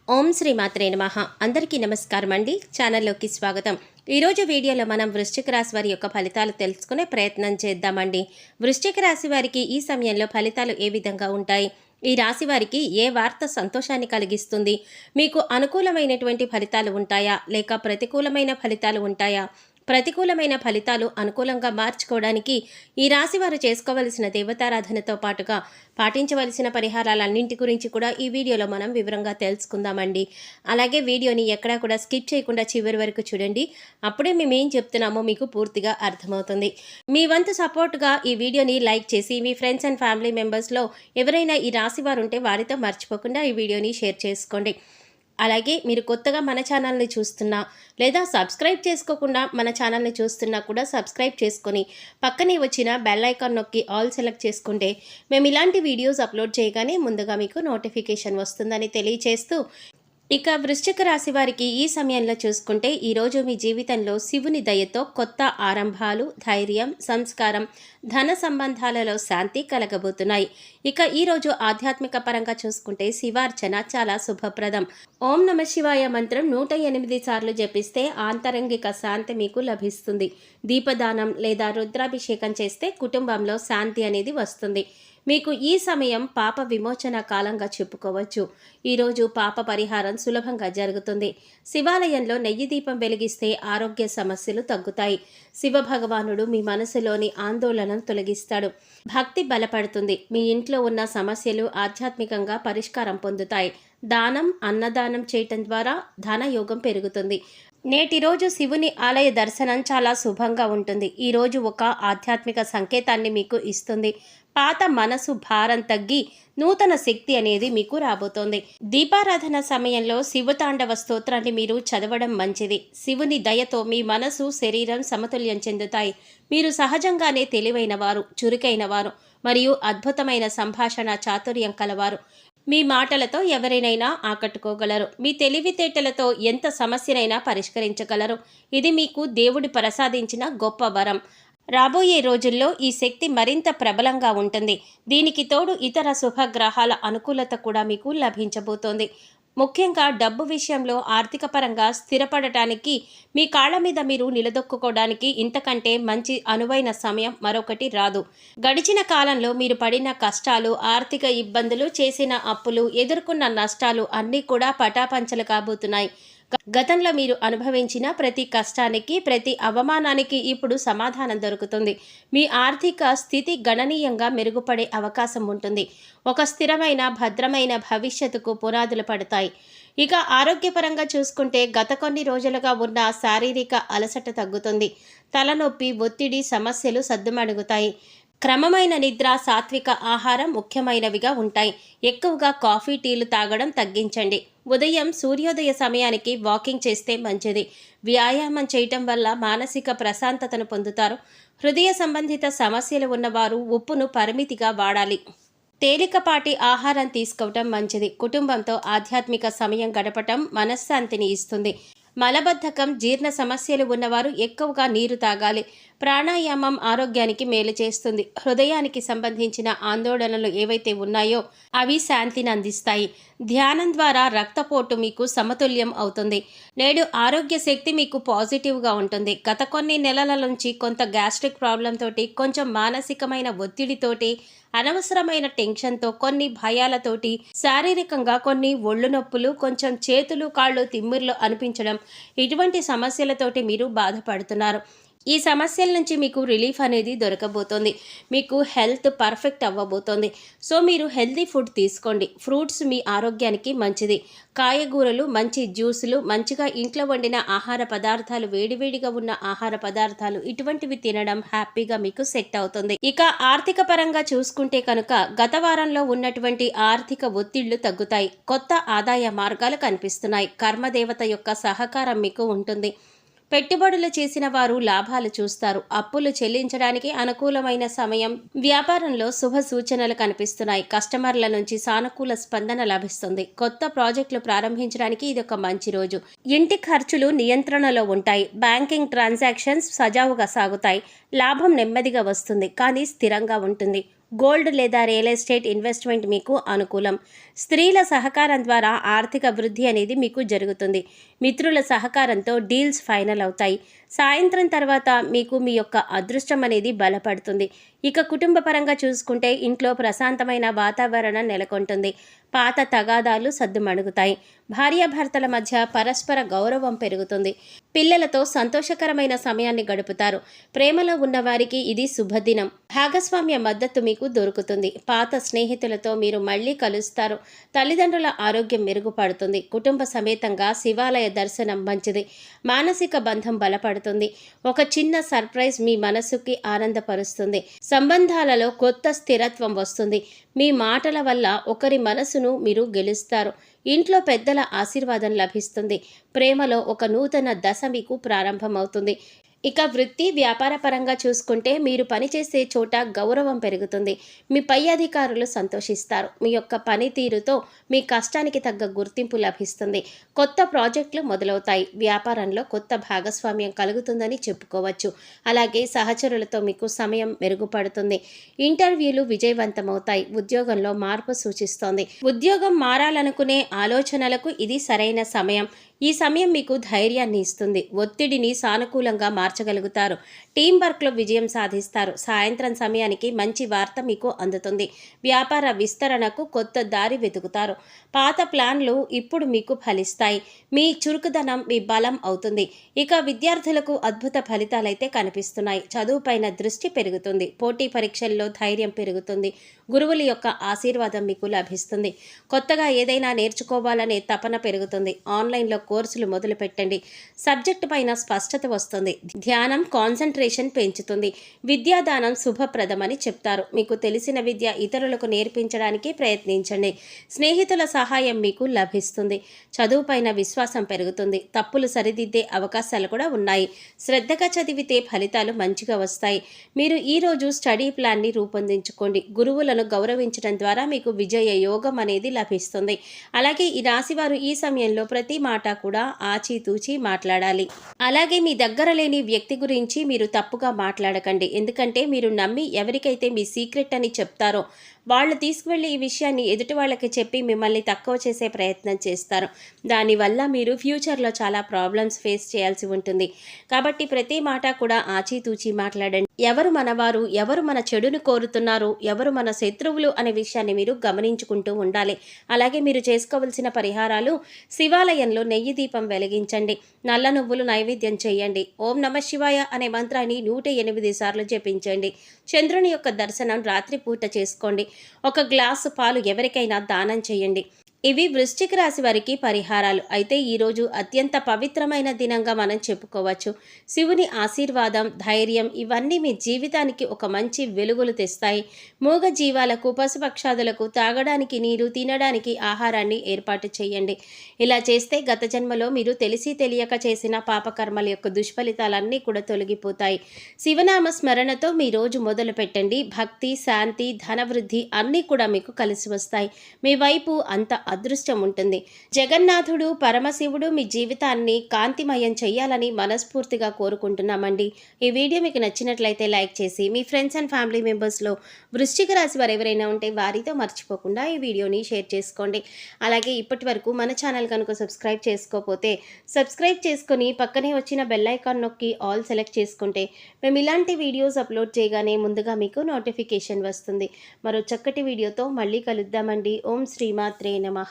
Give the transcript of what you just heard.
ఓం శ్రీ మాత్రే నమః. అందరికీ నమస్కారం అండి. ఛానల్లోకి స్వాగతం. ఈరోజు వీడియోలో మనం వృశ్చిక రాశి వారి యొక్క ఫలితాలు తెలుసుకునే ప్రయత్నం చేద్దామండి. వృశ్చిక రాశి వారికి ఈ సమయంలో ఫలితాలు ఏ విధంగా ఉంటాయి, ఈ రాశి వారికి ఏ వార్త సంతోషాన్ని కలిగిస్తుంది, మీకు అనుకూలమైనటువంటి ఫలితాలు ఉంటాయా లేక ప్రతికూలమైన ఫలితాలు ఉంటాయా, ప్రతికూలమైన ఫలితాలు అనుకూలంగా మార్చుకోవడానికి ఈ రాశి వారు చేసుకోవలసిన దేవతారాధనతో పాటుగా పాటించవలసిన పరిహారాలన్నింటి గురించి కూడా ఈ వీడియోలో మనం వివరంగా తెలుసుకుందామండి. అలాగే వీడియోని ఎక్కడా కూడా స్కిప్ చేయకుండా చివరి వరకు చూడండి. అప్పుడే మేము ఏం చెప్తున్నామో మీకు పూర్తిగా అర్థమవుతుంది. మీ వంతు సపోర్ట్గా ఈ వీడియోని లైక్ చేసి మీ ఫ్రెండ్స్ అండ్ ఫ్యామిలీ మెంబర్స్లో ఎవరైనా ఈ రాశి వారు ఉంటే వారితో మర్చిపోకుండా ఈ వీడియోని షేర్ చేసుకోండి. అలాగే మీరు కొత్తగా మన ఛానల్ని చూస్తున్నా లేదా సబ్స్క్రైబ్ చేసుకోకుండా మన ఛానల్ని చూస్తున్నా కూడా సబ్స్క్రైబ్ చేసుకొని పక్కనే వచ్చిన బెల్ ఐకాన్ నొక్కి ఆల్ సెలెక్ట్ చేసుకుంటే మేము ఇలాంటి వీడియోస్ అప్లోడ్ చేయగానే ముందుగా మీకు నోటిఫికేషన్ వస్తుందని తెలియచేస్తూ, ఇక వృశ్చిక రాశి వారికి ఈ సమయంలో చూసుకుంటే ఈరోజు మీ జీవితంలో శివుని దయతో కొత్త ఆరంభాలు, ధైర్యం, సంస్కారం, ధన సంబంధాలలో శాంతి కలగబోతున్నాయి. ఇక ఈరోజు ఆధ్యాత్మిక పరంగా చూసుకుంటే శివార్చన చాలా శుభప్రదం. ఓం నమ శివాయ మంత్రం 108 సార్లు జపిస్తే ఆంతరంగిక శాంతి మీకు లభిస్తుంది. దీపదానం లేదా రుద్రాభిషేకం చేస్తే కుటుంబంలో శాంతి అనేది వస్తుంది. మీకు ఈ సమయం పాప విమోచన కాలంగా చెప్పుకోవచ్చు. ఈరోజు పాప పరిహారం సులభంగా జరుగుతుంది. శివాలయంలో నెయ్యి దీపం వెలిగిస్తే ఆరోగ్య సమస్యలు తగ్గుతాయి. శివ భగవానుడు మీ మనసులోని ఆందోళనను తొలగిస్తాడు. భక్తి బలపడుతుంది. మీ ఇంట్లో ఉన్న సమస్యలు ఆధ్యాత్మికంగా పరిష్కారం పొందుతాయి. దానం, అన్నదానం చేయటం ద్వారా ధనయోగం పెరుగుతుంది. నేటి రోజు శివుని ఆలయ దర్శనం చాలా శుభంగా ఉంటుంది. ఈరోజు ఒక ఆధ్యాత్మిక సంకేతాన్ని మీకు ఇస్తుంది. పాత మనసు భారం తగ్గి నూతన శక్తి అనేది మీకు రాబోతోంది. దీపారాధన సమయంలో శివతాండవ స్తోత్రాన్ని మీరు చదవడం మంచిది. శివుని దయతో మీ మనసు, శరీరం సమతుల్యం చెందుతాయి. మీరు సహజంగానే తెలివైన వారు, చురుకైన వారు మరియు అద్భుతమైన సంభాషణ చాతుర్యం కలవారు. మీ మాటలతో ఎవరినైనా ఆకట్టుకోగలరు. మీ తెలివితేటలతో ఎంత సమస్యనైనా పరిష్కరించగలరు. ఇది మీకు దేవుడి ప్రసాదించిన గొప్ప వరం. రాబోయే రోజుల్లో ఈ శక్తి మరింత ప్రబలంగా ఉంటుంది. దీనికి తోడు ఇతర శుభగ్రహాల అనుకూలత కూడా మీకు లభించబోతోంది. ముఖ్యంగా డబ్బు విషయంలో ఆర్థిక పరంగా స్థిరపడటానికి, మీ కాళ్ళ మీద మీరు నిలదొక్కుకోవడానికి ఇంతకంటే మంచి అనువైన సమయం మరొకటి రాదు. గడిచిన కాలంలో మీరు పడిన కష్టాలు, ఆర్థిక ఇబ్బందులు, చేసిన అప్పులు, ఎదుర్కొన్న నష్టాలు అన్నీ కూడా పటాపంచలు కాబోతున్నాయి. గతంలో మీరు అనుభవించిన ప్రతి కష్టానికి, ప్రతి అవమానానికి ఇప్పుడు సమాధానం దొరుకుతుంది. మీ ఆర్థిక స్థితి గణనీయంగా మెరుగుపడే అవకాశం ఉంటుంది. ఒక స్థిరమైన, భద్రమైన భవిష్యత్తుకు పునాదులు పడతాయి. ఇక ఆరోగ్యపరంగా చూసుకుంటే గత కొన్ని రోజులుగా ఉన్న శారీరక అలసట తగ్గుతుంది. తలనొప్పి, ఒత్తిడి సమస్యలు సద్దుమణుగుతాయి. క్రమమైన నిద్ర, సాత్విక ఆహారం ముఖ్యమైనవిగా ఉంటాయి. ఎక్కువగా కాఫీ, టీలు తాగడం తగ్గించండి. ఉదయం సూర్యోదయ సమయానికి వాకింగ్ చేస్తే మంచిది. వ్యాయామం చేయటం వల్ల మానసిక ప్రశాంతతను పొందుతారు. హృదయ సంబంధిత సమస్యలు ఉన్నవారు ఉప్పును పరిమితిగా వాడాలి. తేలికపాటి ఆహారం తీసుకోవటం మంచిది. కుటుంబంతో ఆధ్యాత్మిక సమయం గడపటం మనశ్శాంతిని ఇస్తుంది. మలబద్ధకం, జీర్ణ సమస్యలు ఉన్నవారు ఎక్కువగా నీరు తాగాలి. ప్రాణాయామం ఆరోగ్యానికి మేలు చేస్తుంది. హృదయానికి సంబంధించిన ఆందోళనలు ఏవైతే ఉన్నాయో అవి శాంతిని అందిస్తాయి. ధ్యానం ద్వారా రక్తపోటు మీకు సమతుల్యం అవుతుంది. నేడు ఆరోగ్య శక్తి మీకు పాజిటివ్గా ఉంటుంది. గత కొన్ని నెలల నుంచి కొంత గ్యాస్ట్రిక్ ప్రాబ్లం తోటి, కొంచెం మానసికమైన ఒత్తిడితోటి, అనవసరమైన టెన్షన్తో, కొన్ని భయాలతోటి, శారీరకంగా కొన్ని ఒళ్ళు నొప్పులు, కొంచెం చేతులు కాళ్ళు తిమ్మిర్లు అనిపించడం, ఇటువంటి సమస్యలతోటి మీరు బాధపడుతున్నారు. ఈ సమస్యల నుంచి మీకు రిలీఫ్ అనేది దొరకబోతోంది. మీకు హెల్త్ పర్ఫెక్ట్ అవ్వబోతోంది. సో మీరు హెల్తీ ఫుడ్ తీసుకోండి. ఫ్రూట్స్ మీ ఆరోగ్యానికి మంచిది. కాయగూరలు, మంచి జ్యూసులు, మంచిగా ఇంట్లో వండిన ఆహార పదార్థాలు, వేడివేడిగా ఉన్న ఆహార పదార్థాలు, ఇటువంటివి తినడం హ్యాపీగా మీకు సెట్ అవుతుంది. ఇక ఆర్థిక పరంగా చూసుకుంటే కనుక గత వారంలో ఉన్నటువంటి ఆర్థిక ఒత్తిళ్లు తగ్గుతాయి. కొత్త ఆదాయ మార్గాలు కనిపిస్తున్నాయి. కర్మదేవత యొక్క సహకారం మీకు ఉంటుంది. పెట్టుబడులు చేసిన వారు లాభాలు చూస్తారు. అప్పులు చెల్లించడానికి అనుకూలమైన సమయం. వ్యాపారంలో శుభ సూచనలు కనిపిస్తున్నాయి. కస్టమర్ల నుంచి సానుకూల స్పందన లభిస్తుంది. కొత్త ప్రాజెక్టులు ప్రారంభించడానికి ఇది ఒక మంచి రోజు. ఇంటి ఖర్చులు నియంత్రణలో ఉంటాయి. బ్యాంకింగ్ ట్రాన్సాక్షన్స్ సజావుగా సాగుతాయి. లాభం నెమ్మదిగా వస్తుంది కానీ స్థిరంగా ఉంటుంది. గోల్డ్ లేదా రియల్ ఎస్టేట్ ఇన్వెస్ట్మెంట్ మీకు అనుకూలం. స్త్రీల సహకారం ద్వారా ఆర్థిక వృద్ధి అనేది మీకు జరుగుతుంది. మిత్రుల సహకారంతో డీల్స్ ఫైనల్ అవుతాయి. సాయంత్రం తర్వాత మీకు మీ యొక్క అదృష్టం అనేది బలపడుతుంది. ఇక కుటుంబ పరంగా చూసుకుంటే ఇంట్లో ప్రశాంతమైన వాతావరణం నెలకొంటుంది. పాత తగాదాలు సద్దుమణుగుతాయి. భార్యాభర్తల మధ్య పరస్పర గౌరవం పెరుగుతుంది. పిల్లలతో సంతోషకరమైన సమయాన్ని గడుపుతారు. ప్రేమలో ఉన్నవారికి ఇది శుభదినం. భాగస్వామ్య మద్దతు మీకు దొరుకుతుంది. పాత స్నేహితులతో మీరు మళ్ళీ కలుస్తారు. తల్లిదండ్రుల ఆరోగ్యం మెరుగుపడుతుంది. కుటుంబ సమేతంగా శివాలయ దర్శనం మంచిది. మానసిక బంధం బలపడుతుంది. ఒక చిన్న సర్ప్రైజ్ మీ మనసుకి ఆనందపరుస్తుంది. సంబంధాలలో కొత్త స్థిరత్వం వస్తుంది. మీ మాటల వల్ల ఒకరి మనసును మీరు గెలుస్తారు. ఇంట్లో పెద్దల ఆశీర్వాదం లభిస్తుంది. ప్రేమలో ఒక నూతన దశ మీకు ప్రారంభమవుతుంది. ఇక వృత్తి వ్యాపార పరంగా చూసుకుంటే మీరు పనిచేసే చోట గౌరవం పెరుగుతుంది. మీ పై అధికారులు సంతోషిస్తారు. మీ యొక్క పనితీరుతో మీ కష్టానికి తగ్గ గుర్తింపు లభిస్తుంది. కొత్త ప్రాజెక్టులు మొదలవుతాయి. వ్యాపారంలో కొత్త భాగస్వామ్యం కలుగుతుందని చెప్పుకోవచ్చు. అలాగే సహచరులతో మీకు సమయం మెరుగుపడుతుంది. ఇంటర్వ్యూలు విజయవంతమవుతాయి. ఉద్యోగంలో మార్పు సూచిస్తోంది. ఉద్యోగం మారాలనుకునే ఆలోచనలకు ఇది సరైన సమయం. ఈ సమయం మీకు ధైర్యాన్ని ఇస్తుంది. ఒత్తిడిని సానుకూలంగా మార్చగలుగుతారు. టీం వర్క్లో విజయం సాధిస్తారు. సాయంత్రం సమయానికి మంచి వార్త మీకు అందుతుంది. వ్యాపార విస్తరణకు కొత్త దారి వెతుకుతారు. పాత ప్లాన్లు ఇప్పుడు మీకు ఫలిస్తాయి. మీ చురుకుదనం మీ బలం అవుతుంది. ఇక విద్యార్థులకు అద్భుత ఫలితాలైతే కనిపిస్తున్నాయి. చదువుపైన దృష్టి పెరుగుతుంది. పోటీ పరీక్షల్లో ధైర్యం పెరుగుతుంది. గురువుల యొక్క ఆశీర్వాదం మీకు లభిస్తుంది. కొత్తగా ఏదైనా నేర్చుకోవాలనే తపన పెరుగుతుంది. ఆన్లైన్లో కోర్సులు మొదలు పెట్టండి. సబ్జెక్టు పైన స్పష్టత వస్తుంది. ధ్యానం కాన్సంట్రేషన్ పెంచుతుంది. విద్యాదానం శుభప్రదమని చెప్తారు. మీకు తెలిసిన విద్య ఇతరులకు నేర్పించడానికి ప్రయత్నించండి. స్నేహితుల సహాయం మీకు లభిస్తుంది. చదువుపైన విశ్వాసం పెరుగుతుంది. తప్పులు సరిదిద్దే అవకాశాలు కూడా ఉన్నాయి. శ్రద్ధగా చదివితే ఫలితాలు మంచిగా వస్తాయి. మీరు ఈరోజు స్టడీ ప్లాన్ని రూపొందించుకోండి. గురువులను గౌరవించడం ద్వారా మీకు విజయ యోగం అనేది లభిస్తుంది. అలాగే ఈ రాశివారు ఈ సమయంలో ప్రతి మాట కూడా ఆచితూచి మాట్లాడాలి. అలాగే మీ దగ్గర లేని వ్యక్తి గురించి మీరు తప్పుగా మాట్లాడకండి. ఎందుకంటే మీరు నమ్మి ఎవరికైతే మీ సీక్రెట్ అని చెప్తారో వాళ్ళు తీసుకువెళ్ళి ఈ విషయాన్ని ఎదుటి వాళ్ళకి చెప్పి మిమ్మల్ని తక్కువ చేసే ప్రయత్నం చేస్తారు. దానివల్ల మీరు ఫ్యూచర్లో చాలా ప్రాబ్లమ్స్ ఫేస్ చేయాల్సి ఉంటుంది. కాబట్టి ప్రతి మాట కూడా ఆచితూచి మాట్లాడండి. ఎవరు మనవారు, ఎవరు మన చెడును కోరుతున్నారు, ఎవరు మన శత్రువులు అనే విషయాన్ని మీరు గమనించుకుంటూ ఉండాలి. అలాగే మీరు చేసుకోవాల్సిన పరిహారాలు: శివాలయంలో నెయ్యి దీపం వెలిగించండి. నల్ల నువ్వులు నైవేద్యం చేయండి. ఓం నమ శివాయ అనే మంత్రాన్ని 108 సార్లు జపించండి. చంద్రుని యొక్క దర్శనం రాత్రిపూట చేసుకోండి. ఒక గ్లాసు పాలు ఎవరికైనా దానం చేయండి. ఇవి వృశ్చిక రాశి వారికి పరిహారాలు. అయితే ఈరోజు అత్యంత పవిత్రమైన దినంగా మనం చెప్పుకోవచ్చు. శివుని ఆశీర్వాదం, ధైర్యం ఇవన్నీ మీ జీవితానికి ఒక మంచి వెలుగులు తెస్తాయి. మూగ జీవాలకు, పశుపక్షాదులకు తాగడానికి నీరు, తినడానికి ఆహారాన్ని ఏర్పాటు చేయండి. ఇలా చేస్తే గత జన్మలో మీరు తెలిసి తెలియక చేసిన పాపకర్మల యొక్క దుష్ఫలితాలన్నీ కూడా తొలగిపోతాయి. శివనామ స్మరణతో మీ రోజు మొదలు పెట్టండి. భక్తి, శాంతి, ధనవృద్ధి అన్నీ కూడా మీకు కలిసి వస్తాయి. మీ వైపు అంత అదృష్టం ఉంటుంది. జగన్నాథుడు, పరమశివుడు మీ జీవితాన్ని కాంతిమయం చేయాలని మనస్ఫూర్తిగా కోరుకుంటున్నామండి. ఈ వీడియో మీకు నచ్చినట్లయితే లైక్ చేసి మీ ఫ్రెండ్స్ అండ్ ఫ్యామిలీ మెంబర్స్లో వృశ్చిక రాశి వారు ఎవరైనా ఉంటే వారితో మర్చిపోకుండా ఈ వీడియోని షేర్ చేసుకోండి. అలాగే ఇప్పటి వరకు మన ఛానల్ కనుక సబ్స్క్రైబ్ చేసుకోకపోతే సబ్స్క్రైబ్ చేసుకొని పక్కనే వచ్చిన బెల్ ఐకాన్ నొక్కి ఆల్ సెలెక్ట్ చేసుకుంటే మేము ఇలాంటి వీడియోస్ అప్లోడ్ చేయగానే ముందుగా మీకు నోటిఫికేషన్ వస్తుంది. మరో చక్కటి వీడియోతో మళ్ళీ కలుద్దామండి. ఓం శ్రీమాత్రే నమః.